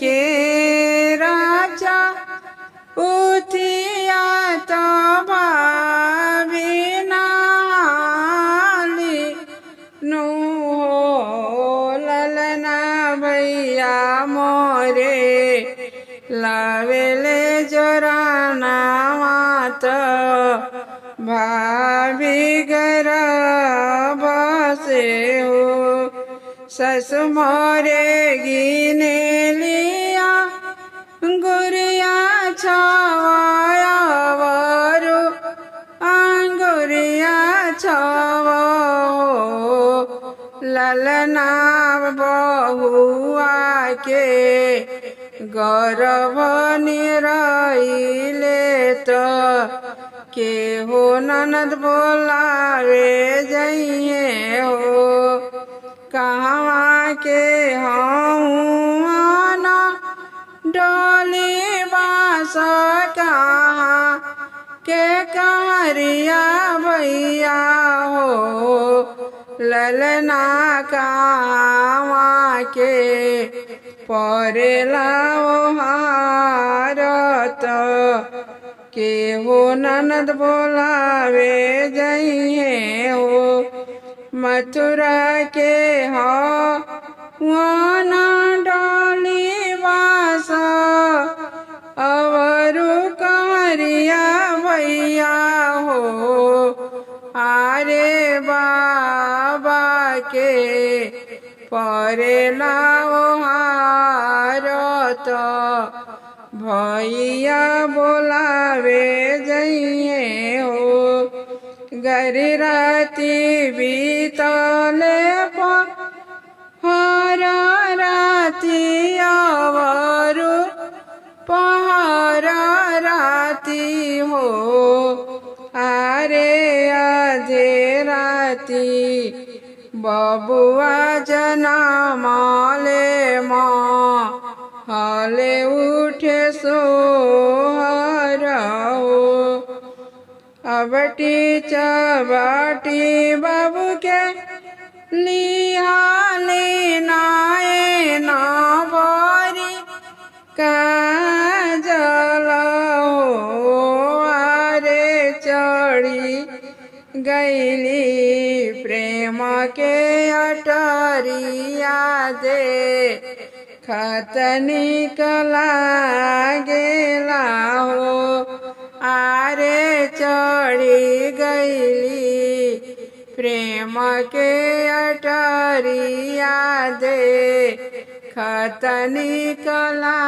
के राजा उठिया तो भाविनाली नु हो ललना भैया मोरे लावेले जोराना मात भाभी घर बसे हो ससु मोरे गिने लिया गुरिया छवाया वरु अंगुरिया छवा ललना बहुआ के गौरव निरइले तो के हो ननद बोलावे जइए हो कहवा के हूँ डोली बास कहाँ के कहरिया भैया हो ललना कहवा के परेला हारत के हो ननद बोलावे जइए हो मथुरा के हो वाना डाली बास अवरु कहरिया भैया हो आरे बाबा के परेला हारत भैया बोलावे जइए हो गरी राती बीतले पहरा राती अवरु पहरा राती हो आरे आधे राती बबुआ जनमाले माँ हाले उठे सोहर हो अबटी चबाटी बाबू के लिहाली नाए ना बोरी काजल हो आरे चढ़ी गईली प्रेम के अटरिया दे खतनी कला गेला हो आरे चढ़ी गईली प्रेम के अटरिया दे खतनी कला